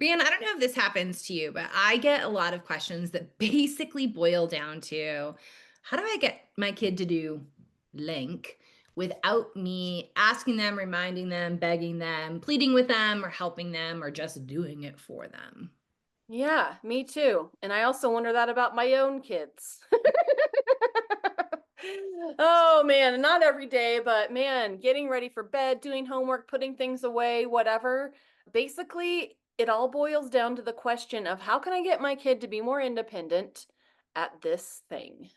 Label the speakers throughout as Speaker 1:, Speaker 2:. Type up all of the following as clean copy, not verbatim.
Speaker 1: Brianna, I don't know if this happens to you, but I get a lot of questions that basically boil down to how do I get my kid to do blank without me asking them, reminding them, begging them, pleading with them, or helping them, or just doing it for them?
Speaker 2: Yeah, me too. And I also wonder that about my own kids. Oh man, not every day, but man, getting ready for bed, doing homework, putting things away, whatever. Basically, it all boils down to the question of how can I get my kid to be more independent at this thing?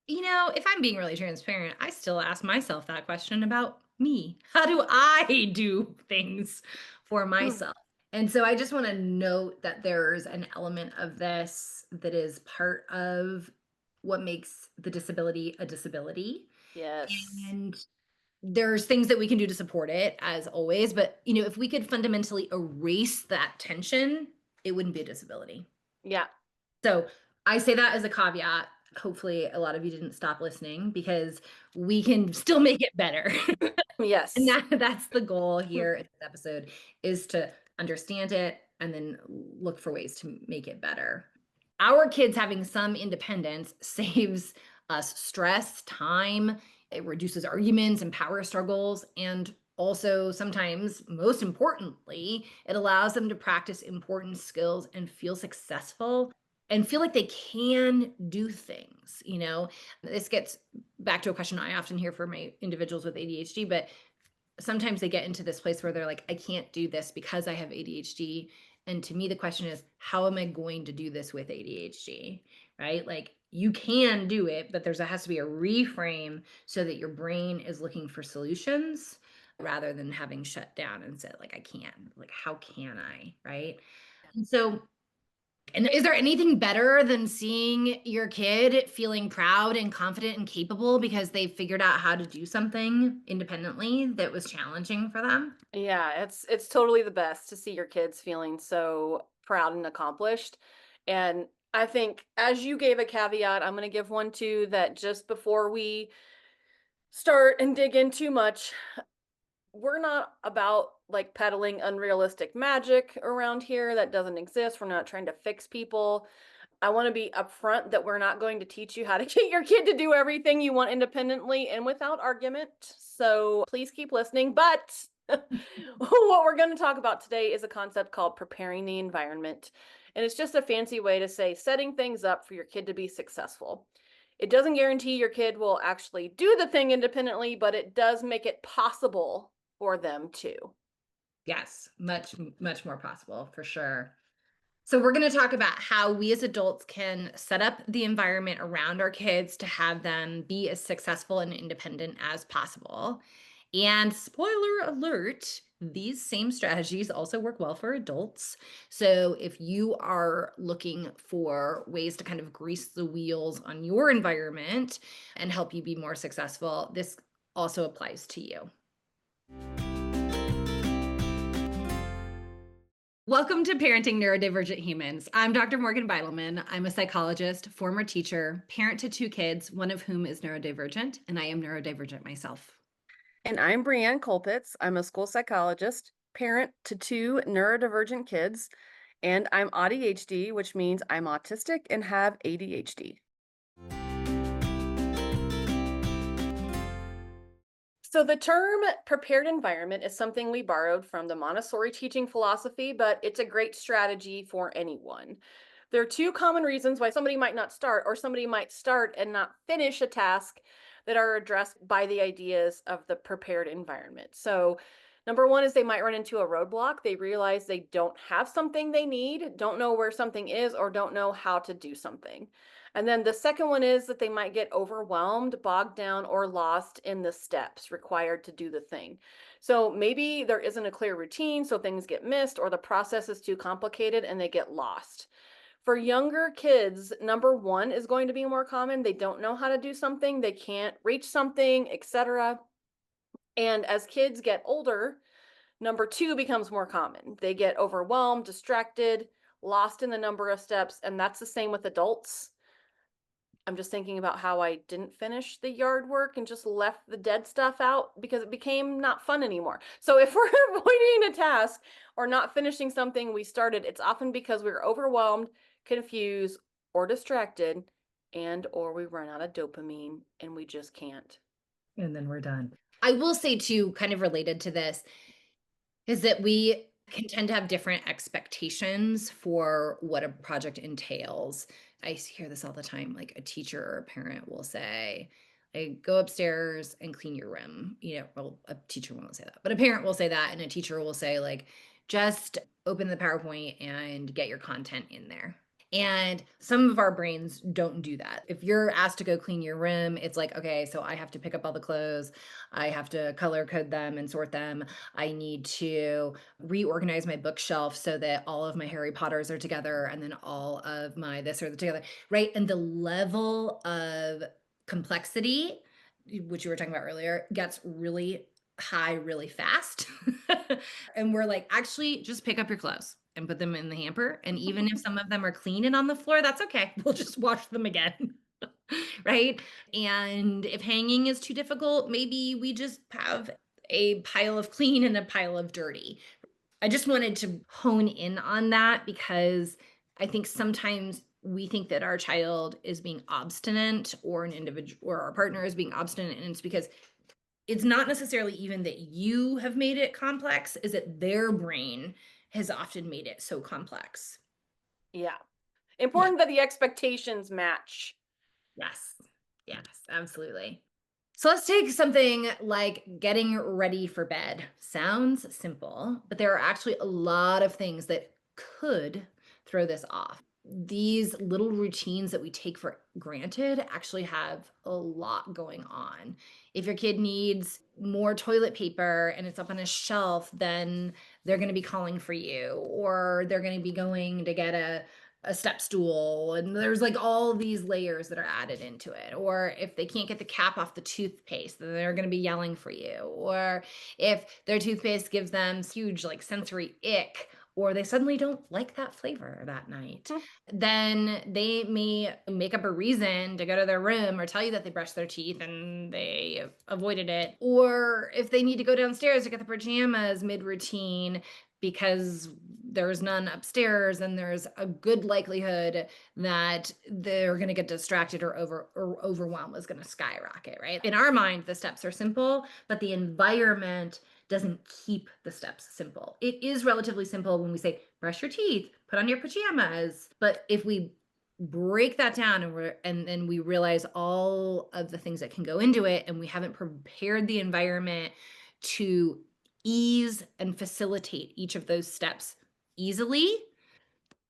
Speaker 1: If I'm being really transparent, I still ask myself that question about me. How do I do things for
Speaker 2: Hmm.
Speaker 1: myself? And so I just want to note that there's an element of this that is part of what makes the disability a disability.
Speaker 2: Yes.
Speaker 1: And there's things that we can do to support it, as always. But, if we could fundamentally erase that tension, it wouldn't be a disability.
Speaker 2: Yeah.
Speaker 1: So I say that as a caveat. Hopefully, a lot of you didn't stop listening because we can still make it better. And
Speaker 2: Yes.
Speaker 1: that's the goal here in this episode is to understand it and then look for ways to make it better. Our kids having some independence saves us stress, time, it reduces arguments and power struggles, and also sometimes, most importantly, it allows them to practice important skills and feel successful and feel like they can do things. This gets back to a question I often hear for my individuals with ADHD, but sometimes they get into this place where they're like, I can't do this because I have ADHD. And to me, the question is, how am I going to do this with ADHD? Right? Like, you can do it, but has to be a reframe so that your brain is looking for solutions rather than having shut down and said, like, I can't. Like, how can I? Right. And so and is there anything better than seeing your kid feeling proud and confident and capable because they figured out how to do something independently that was challenging for them?
Speaker 2: Yeah, it's totally the best to see your kids feeling so proud and accomplished. And I think as you gave a caveat, I'm going to give one too that just before we start and dig in too much, we're not about like peddling unrealistic magic around here that doesn't exist. We're not trying to fix people. I want to be upfront that we're not going to teach you how to get your kid to do everything you want independently and without argument. So please keep listening. But what we're going to talk about today is a concept called preparing the environment. And it's just a fancy way to say setting things up for your kid to be successful. It doesn't guarantee your kid will actually do the thing independently, but it does make it possible for them to.
Speaker 1: Yes, much, much more possible for sure. So, we're going to talk about how we as adults can set up the environment around our kids to have them be as successful and independent as possible. And spoiler alert, these same strategies also work well for adults. So, if you are looking for ways to kind of grease the wheels on your environment and help you be more successful, this also applies to you. Welcome to Parenting Neurodivergent Humans. I'm Dr. Morgan Beidelman. I'm a psychologist, former teacher, parent to two kids, one of whom is neurodivergent, and I am neurodivergent myself.
Speaker 2: And I'm Brianne Colpitz. I'm a school psychologist, parent to two neurodivergent kids, and I'm ADHD, which means I'm autistic and have ADHD. So the term prepared environment is something we borrowed from the Montessori teaching philosophy, but it's a great strategy for anyone. There are two common reasons why somebody might not start or somebody might start and not finish a task that are addressed by the ideas of the prepared environment. So number one is they might run into a roadblock. They realize they don't have something they need, don't know where something is, or don't know how to do something. And then the second one is that they might get overwhelmed, bogged down, or lost in the steps required to do the thing. So maybe there isn't a clear routine, so things get missed, or the process is too complicated and they get lost. For younger kids, number one is going to be more common. They don't know how to do something, they can't reach something, etc. And as kids get older, number two becomes more common. They get overwhelmed, distracted, lost in the number of steps, and that's the same with adults. I'm just thinking about how I didn't finish the yard work and just left the dead stuff out because it became not fun anymore. So if we're avoiding a task or not finishing something we started, it's often because we're overwhelmed, confused, or distracted, and or we run out of dopamine and we just can't.
Speaker 1: And then we're done. I will say too, kind of related to this, is that we can tend to have different expectations for what a project entails. I hear this all the time. Like a teacher or a parent will say, "I go upstairs and clean your room." Well, a teacher won't say that, but a parent will say that, and a teacher will say, like, just open the PowerPoint and get your content in there. And some of our brains don't do that. If you're asked to go clean your room, it's like, okay, so I have to pick up all the clothes, I have to color code them and sort them. I need to reorganize my bookshelf so that all of my Harry Potters are together and then all of my this are together, right? And the level of complexity, which you were talking about earlier, gets really high really fast. And we're like, actually, just pick up your clothes and put them in the hamper. And even if some of them are clean and on the floor, that's okay. We'll just wash them again. Right? And if hanging is too difficult, maybe we just have a pile of clean and a pile of dirty. I just wanted to hone in on that because I think sometimes we think that our child is being obstinate or an individual or our partner is being obstinate. And it's because it's not necessarily even that you have made it complex, is that their brain has often made it so complex.
Speaker 2: Yeah.
Speaker 1: Yeah.
Speaker 2: Important that the expectations match.
Speaker 1: Yes. Yes, absolutely. So let's take something like getting ready for bed. Sounds simple, but there are actually a lot of things that could throw this off. These little routines that we take for granted actually have a lot going on. If your kid needs more toilet paper and it's up on a shelf, then they're going to be calling for you, or they're going to be going to get a step stool, and there's like all these layers that are added into it. Or if they can't get the cap off the toothpaste, then they're going to be yelling for you. Or if their toothpaste gives them huge like sensory ick, or they suddenly don't like that flavor that night,
Speaker 2: Hmm.
Speaker 1: then they may make up a reason to go to their room or tell you that they brushed their teeth and they avoided it. Or if they need to go downstairs to get the pajamas mid routine because there's none upstairs, and there's a good likelihood that they're going to get distracted or overwhelmed is going to skyrocket, right? In our mind, the steps are simple, but the environment doesn't keep the steps simple. It is relatively simple when we say brush your teeth, put on your pajamas, but if we break that down and then we realize all of the things that can go into it, and we haven't prepared the environment to ease and facilitate each of those steps easily,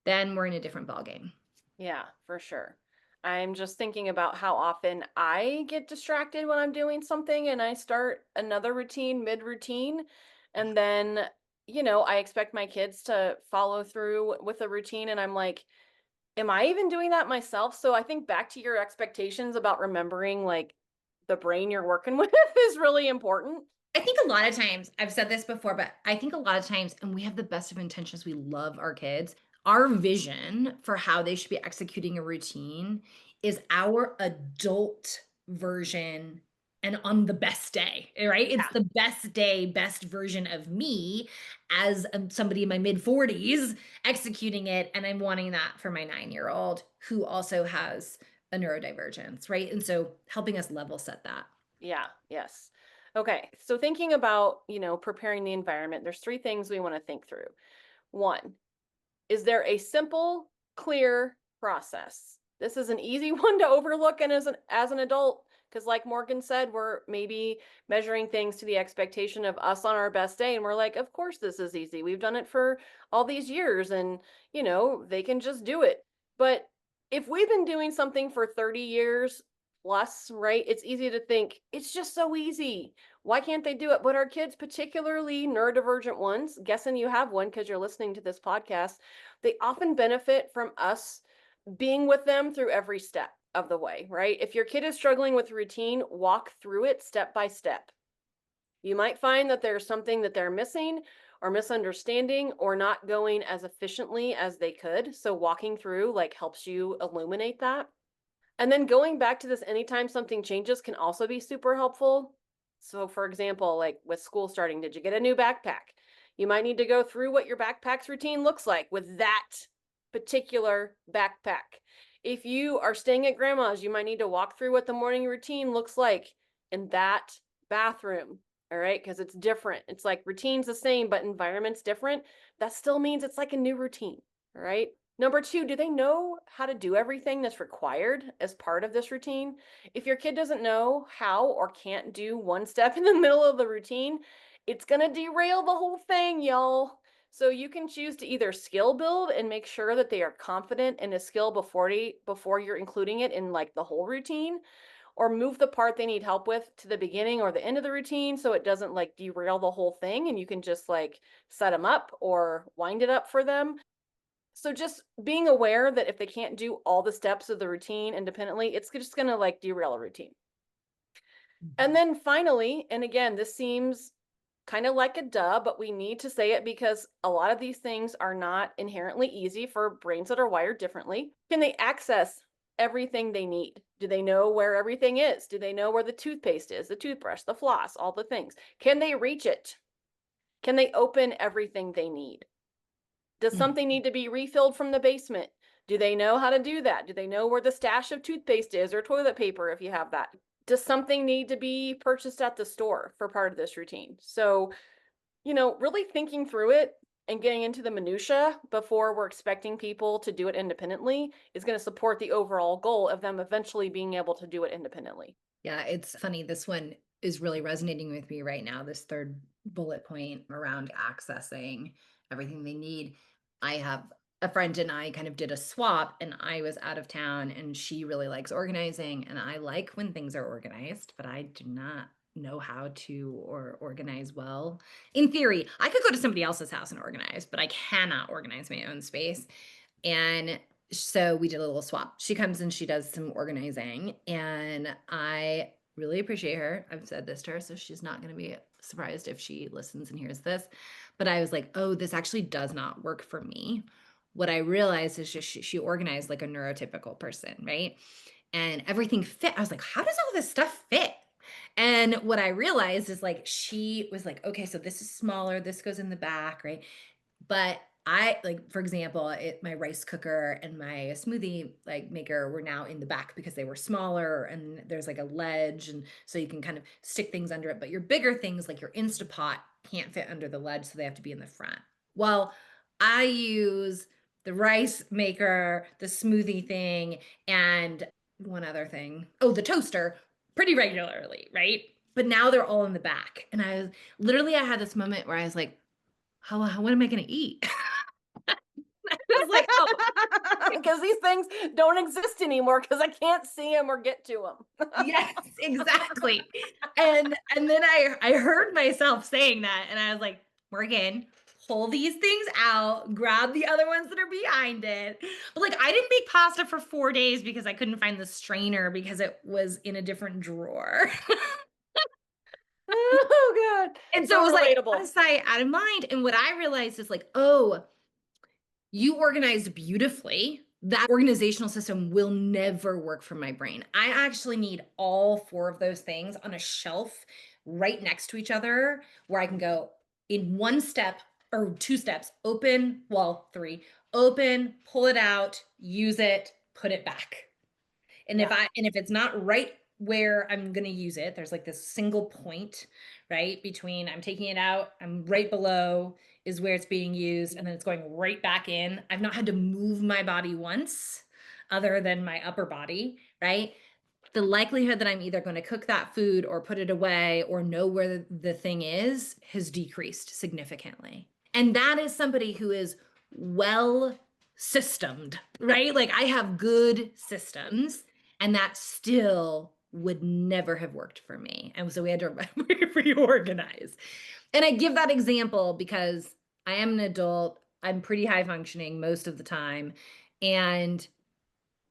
Speaker 1: then we're in a different ballgame.
Speaker 2: Yeah, for sure. I'm just thinking about how often I get distracted when I'm doing something and I start another routine mid routine. And then, I expect my kids to follow through with a routine. And I'm like, am I even doing that myself? So I think back to your expectations about remembering like the brain you're working with is really important.
Speaker 1: I think a lot of times, I've said this before, but I think a lot of times, and we have the best of intentions, we love our kids. Our vision for how they should be executing a routine is our adult version and on the best day, right? It's
Speaker 2: Yeah.
Speaker 1: the best day, best version of me as somebody in my mid 40s executing it. And I'm wanting that for my 9-year-old who also has a neurodivergence, right? And so helping us level set that.
Speaker 2: Yeah, yes. Okay. So thinking about, preparing the environment, there's three things we want to think through. One, is there a simple, clear process? This is an easy one to overlook and as an adult, because like Morgan said, we're maybe measuring things to the expectation of us on our best day. And we're like, of course this is easy. We've done it for all these years and they can just do it. But if we've been doing something for 30 years plus, right? It's easy to think it's just so easy. Why can't they do it? But our kids, particularly neurodivergent ones, guessing you have one because you're listening to this podcast, they often benefit from us being with them through every step of the way, right? If your kid is struggling with routine, walk through it step by step. You might find that there's something that they're missing or misunderstanding or not going as efficiently as they could. So walking through like helps you illuminate that. And then going back to this anytime something changes can also be super helpful. So, for example, like with school starting, did you get a new backpack? You might need to go through what your backpack's routine looks like with that particular backpack. If you are staying at grandma's, you might need to walk through what the morning routine looks like in that bathroom. All right, because it's different. It's like routine's the same, but environment's different. That still means it's like a new routine. All right. Number two, do they know how to do everything that's required as part of this routine? If your kid doesn't know how or can't do one step in the middle of the routine, it's going to derail the whole thing, y'all. So you can choose to either skill build and make sure that they are confident in a skill before you're including it in like the whole routine, or move the part they need help with to the beginning or the end of the routine so it doesn't like derail the whole thing and you can just like set them up or wind it up for them. So just being aware that if they can't do all the steps of the routine independently, it's just going to like derail a routine. And then finally, and again, this seems kind of like a duh, but we need to say it because a lot of these things are not inherently easy for brains that are wired differently. Can they access everything they need? Do they know where everything is? Do they know where the toothpaste is, the toothbrush, the floss, all the things? Can they reach it? Can they open everything they need? Does
Speaker 1: Mhm.
Speaker 2: something need to be refilled from the basement? Do they know how to do that? Do they know where the stash of toothpaste is or toilet paper if you have that? Does something need to be purchased at the store for part of this routine? So, really thinking through it and getting into the minutia before we're expecting people to do it independently is going to support the overall goal of them eventually being able to do it independently.
Speaker 1: Yeah, it's funny. This one is really resonating with me right now. This third bullet point around accessing everything they need. I have a friend and I kind of did a swap, and I was out of town, and she really likes organizing. And I like when things are organized, but I do not know how to or organize well. In theory, I could go to somebody else's house and organize, but I cannot organize my own space. And so we did a little swap. She comes and she does some organizing, and I really appreciate her. I've said this to her, so she's not going to be surprised if she listens and hears this. But I was like, oh, this actually does not work for me. What I realized is just she organized like a neurotypical person, right? And everything fit. I was like, how does all this stuff fit? And what I realized is like she was like, okay, so this is smaller, this goes in the back, right? But I like, for example, my rice cooker and my smoothie like maker were now in the back because they were smaller, and there's like a ledge, and so you can kind of stick things under it. But your bigger things like your Instapot can't fit under the ledge, so they have to be in the front. Well, I use the rice maker, the smoothie thing, and one other thing. Oh, the toaster pretty regularly, right? But now they're all in the back. And I had this moment where I was like, how what am I gonna eat? I was like, oh,
Speaker 2: Because these things don't exist anymore because I can't see them or get to them.
Speaker 1: yes, exactly. And then I heard myself saying that, and I was like, Morgan, pull these things out, grab the other ones that are behind it. But like I didn't make pasta for 4 days because I couldn't find the strainer because it was in a different drawer.
Speaker 2: Oh God.
Speaker 1: And so
Speaker 2: So
Speaker 1: it was like out
Speaker 2: relatable.
Speaker 1: of sight, out of mind. And what I realized is like, oh, you organized beautifully. That organizational system will never work for my brain. I actually need all four of those things on a shelf right next to each other where I can go in one step or two steps, open, well, three, open, pull it out, use it, put it back. And
Speaker 2: Yeah.
Speaker 1: if it's not right where I'm going to use it, there's like this single point, right? Between I'm taking it out, I'm right below is where it's being used, and then it's going right back in. I've not had to move my body once other than my upper body, right? The likelihood that I'm either going to cook that food or put it away or know where the thing is has decreased significantly. And that is somebody who is well systemed, right? Like I have good systems, and that still would never have worked for me. And so we had to reorganize. And I give that example because I am an adult. I'm pretty high functioning most of the time. And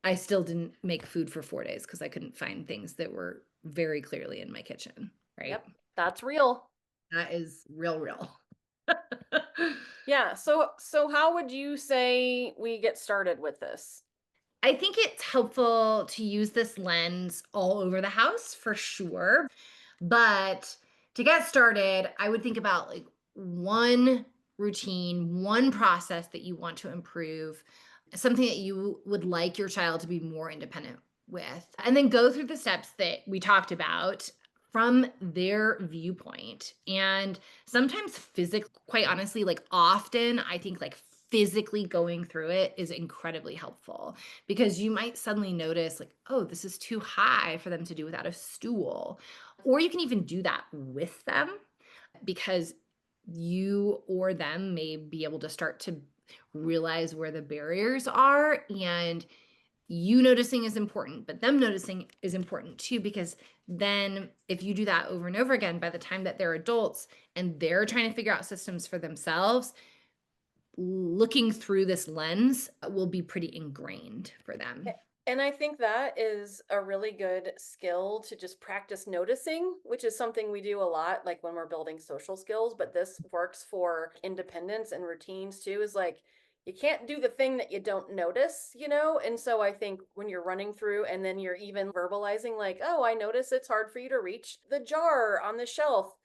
Speaker 1: I still didn't make food for 4 days because I couldn't find things that were very clearly in my kitchen, right?
Speaker 2: Yep. That's real.
Speaker 1: That is real, real.
Speaker 2: Yeah. So how would you say we get started with this?
Speaker 1: I think it's helpful to use this lens all over the house for sure. But to get started, I would think about like one routine, one process that you want to improve, something that you would like your child to be more independent with, and then go through the steps that we talked about from their viewpoint. And sometimes physical, quite honestly, like often, I think like physically going through it is incredibly helpful because you might suddenly notice, like, oh, this is too high for them to do without a stool. Or you can even do that with them because you or them may be able to start to realize where the barriers are. And you noticing is important, but them noticing is important too, because then if you do that over and over again, by the time that they're adults and they're trying to figure out systems for themselves, looking through this lens will be pretty ingrained for them.
Speaker 2: And I think that is a really good skill to just practice noticing, which is something we do a lot, like when we're building social skills. But this works for independence and routines too, is like you can't do the thing that you don't notice, you know? And so I think when you're running through and then you're even verbalizing, like, oh, I notice it's hard for you to reach the jar on the shelf.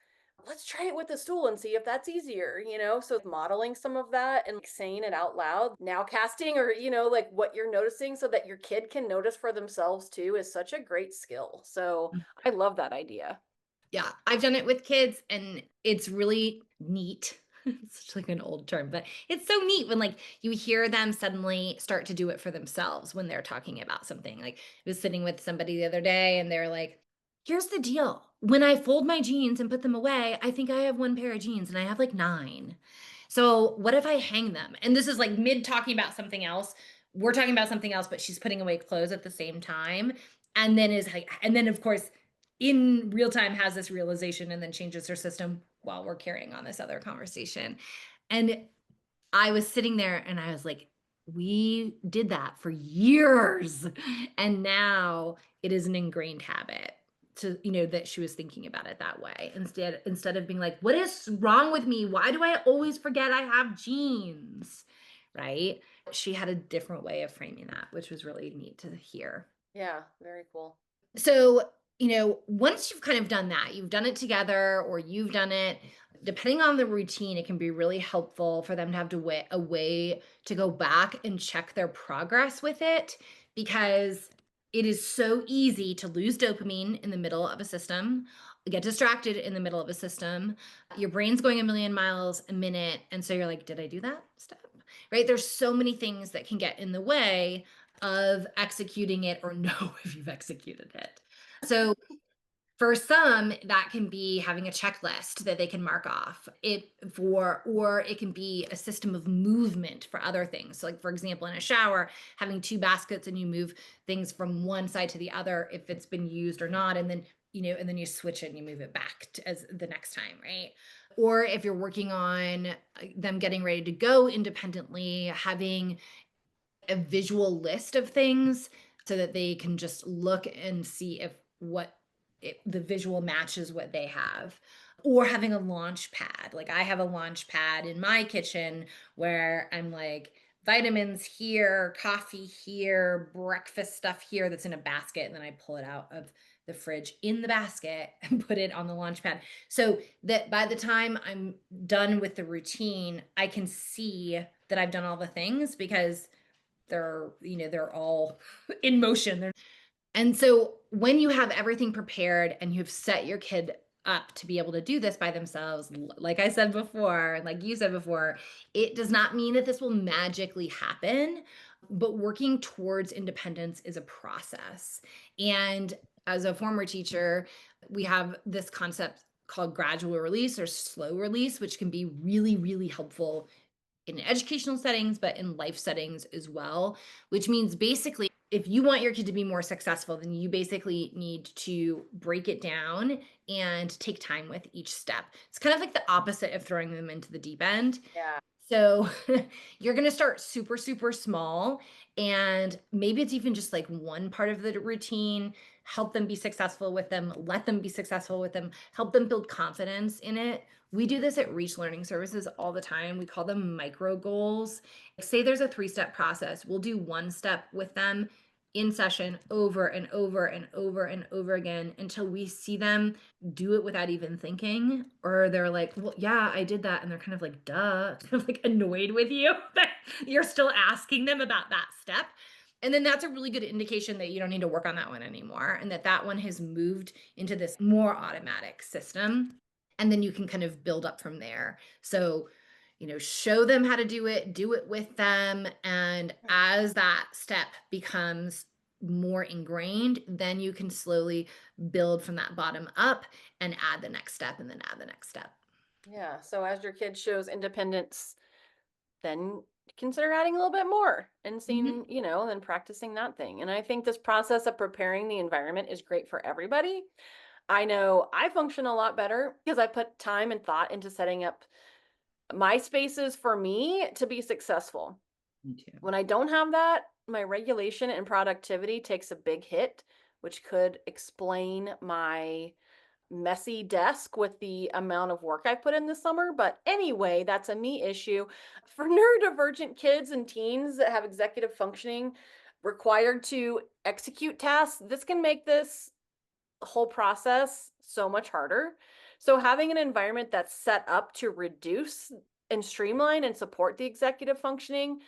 Speaker 2: Let's try it with the stool and see if that's easier, you know? So modeling some of that and like, saying it out loud, now casting or, you know, like what you're noticing so that your kid can notice for themselves too is such a great skill. So I love that idea.
Speaker 1: Yeah, I've done it with kids and it's really neat. It's such like an old term, but it's so neat when like you hear them suddenly start to do it for themselves when they're talking about something. Like I was sitting with somebody the other day and they're like, here's the deal. When I fold my jeans and put them away, I think I have one pair of jeans and I have like nine. So what if I hang them? And this is like mid talking about something else. We're talking about something else, but she's putting away clothes at the same time. And then is like, and then of course in real time has this realization and then changes her system while we're carrying on this other conversation. And I was sitting there and I was like, we did that for years. And now it is an ingrained habit to, that she was thinking about it that way. Instead of being like, what is wrong with me? Why do I always forget I have jeans? Right? She had a different way of framing that, which was really neat to hear.
Speaker 2: Yeah, very cool.
Speaker 1: So, once you've kind of done that, you've done it together or you've done it, depending on the routine, it can be really helpful for them to have a way to go back and check their progress with it because it is so easy to lose dopamine in the middle of a system, get distracted in the middle of a system. Your brain's going a million miles a minute. And so you're like, did I do that step? Right? There's so many things that can get in the way of executing it or know if you've executed it. So for some, that can be having a checklist that they can mark off or it can be a system of movement for other things. So like for example, in a shower, having two baskets and you move things from one side to the other if it's been used or not. And then, and then you switch it and you move it back as the next time, right? Or if you're working on them getting ready to go independently, having a visual list of things so that they can just look and see if the visual matches what they have, or having a launch pad. Like I have a launch pad in my kitchen where I'm like vitamins here, coffee here, breakfast stuff here that's in a basket, and then I pull it out of the fridge in the basket and put it on the launch pad so that by the time I'm done with the routine, I can see that I've done all the things because they're all in motion. And so when you have everything prepared and you've set your kid up to be able to do this by themselves, like I said before, like you said before, it does not mean that this will magically happen, but working towards independence is a process. And as a former teacher, we have this concept called gradual release or slow release, which can be really, really helpful in educational settings, but in life settings as well, which means basically, if you want your kid to be more successful, then you basically need to break it down and take time with each step. It's kind of like the opposite of throwing them into the deep end.
Speaker 2: Yeah.
Speaker 1: So you're going to start super, super small. And maybe it's even just like one part of the routine. Help them be successful with them, let them be successful with them, help them build confidence in it We do this at Reach Learning Services all the time. We call them micro goals. Say there's a 3-step process. We'll do one step with them in session over and over and over and over again until we see them do it without even thinking, or they're like, well, yeah, I did that. And they're kind of like, duh, kind of like annoyed with you that you're still asking them about that step. And then that's a really good indication that you don't need to work on that one anymore and that that one has moved into this more automatic system. And then you can kind of build up from there. So, show them how to do it with them. And as that step becomes more ingrained, then you can slowly build from that bottom up and add the next step and then add the next step.
Speaker 2: Yeah. So as your kid shows independence, then consider adding a little bit more and
Speaker 1: Mhm.
Speaker 2: seeing, then practicing that thing. And I think this process of preparing the environment is great for everybody. I know I function a lot better because I put time and thought into setting up my spaces for me to be successful.
Speaker 1: Me too.
Speaker 2: When I don't have that, my regulation and productivity takes a big hit, which could explain my messy desk with the amount of work I put in this summer. But anyway, that's a me issue. For neurodivergent kids and teens that have executive functioning required to execute tasks, this can make this whole process so much harder. So having an environment that's set up to reduce and streamline and support the executive functioning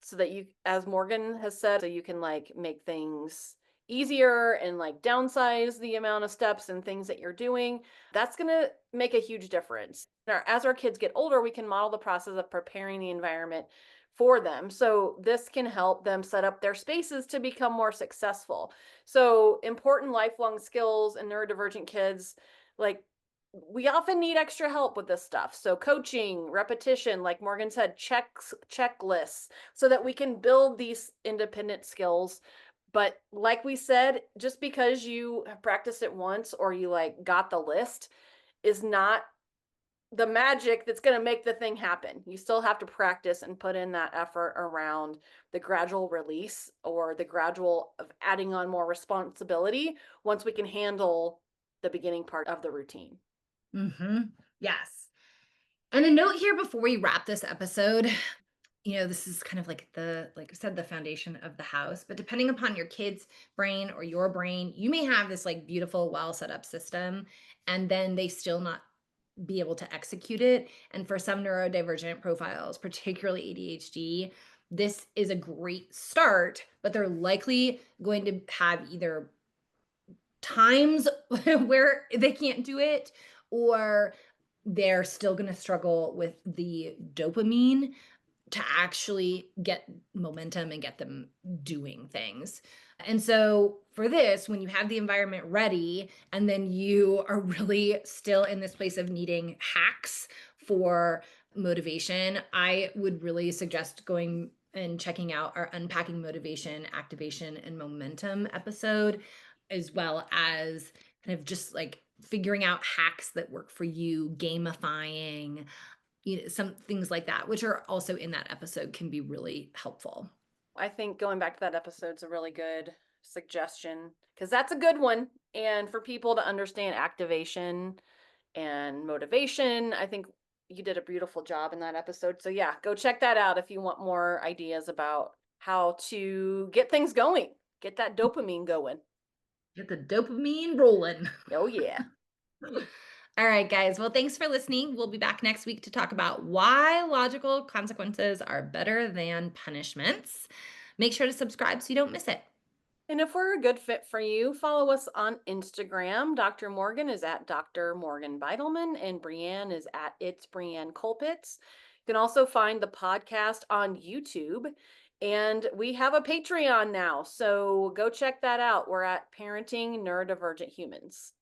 Speaker 2: so that you, as Morgan has said, so you can like make things easier and like downsize the amount of steps and things that you're doing, that's going to make a huge difference. As our kids get older, we can model the process of preparing the environment for them. So this can help them set up their spaces to become more successful. So important lifelong skills in neurodivergent kids, like we often need extra help with this stuff. So coaching, repetition, like Morgan said, checklists, so that we can build these independent skills. But like we said, just because you have practiced it once or you like got the list is not the magic that's going to make the thing happen. You still have to practice and put in that effort around the gradual release or the gradual of adding on more responsibility once we can handle the beginning part of the routine.
Speaker 1: Yes. And a note here before we wrap this episode, this is kind of like I said, the foundation of the house, but depending upon your kid's brain or your brain, you may have this like beautiful, well set up system, and then they still not be able to execute it. And for some neurodivergent profiles, particularly ADHD, this is a great start, but they're likely going to have either times where they can't do it, or they're still going to struggle with the dopamine to actually get momentum and get them doing things. And so for this, when you have the environment ready and then you are really still in this place of needing hacks for motivation, I would really suggest going and checking out our Unpacking Motivation, Activation, and Momentum episode, as well as kind of just like figuring out hacks that work for you, gamifying, some things like that, which are also in that episode, can be really helpful.
Speaker 2: I think going back to that episode's a really good suggestion because that's a good one. And for people to understand activation and motivation, I think you did a beautiful job in that episode. So, yeah, go check that out if you want more ideas about how to get things going, get that dopamine going.
Speaker 1: Get the dopamine rolling.
Speaker 2: Oh, yeah.
Speaker 1: All right, guys. Well, thanks for listening. We'll be back next week to talk about why logical consequences are better than punishments. Make sure to subscribe so you don't miss it.
Speaker 2: And if we're a good fit for you, follow us on Instagram. Dr. Morgan is at Dr. Morgan Beidelman, and Brienne is at It's Brienne Colpitts. You can also find the podcast on YouTube, and we have a Patreon now, so go check that out. We're at Parenting Neurodivergent Humans.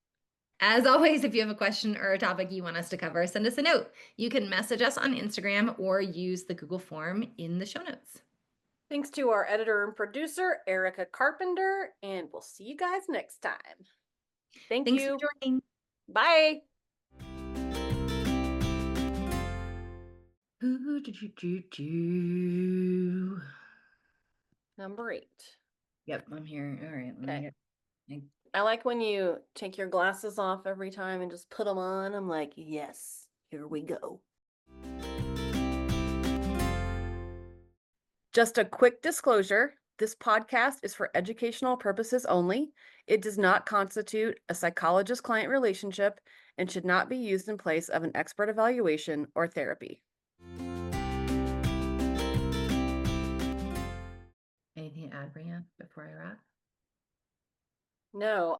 Speaker 1: As always, if you have a question or a topic you want us to cover, send us a note. You can message us on Instagram or use the Google form in the show notes.
Speaker 2: Thanks to our editor and producer, Erica Carpenter, and we'll see you guys next time. Thank
Speaker 1: Thanks
Speaker 2: you.
Speaker 1: for joining.
Speaker 2: Bye. Number 8.
Speaker 1: Yep, I'm here. All right, let me
Speaker 2: Okay.
Speaker 1: get my
Speaker 2: I like when you take your glasses off every time and just put them on. I'm like, yes, here we go. Just a quick disclosure, this podcast is for educational purposes only. It does not constitute a psychologist-client relationship and should not be used in place of an expert evaluation or therapy.
Speaker 1: Anything to add, Brianna, before I wrap?
Speaker 2: No,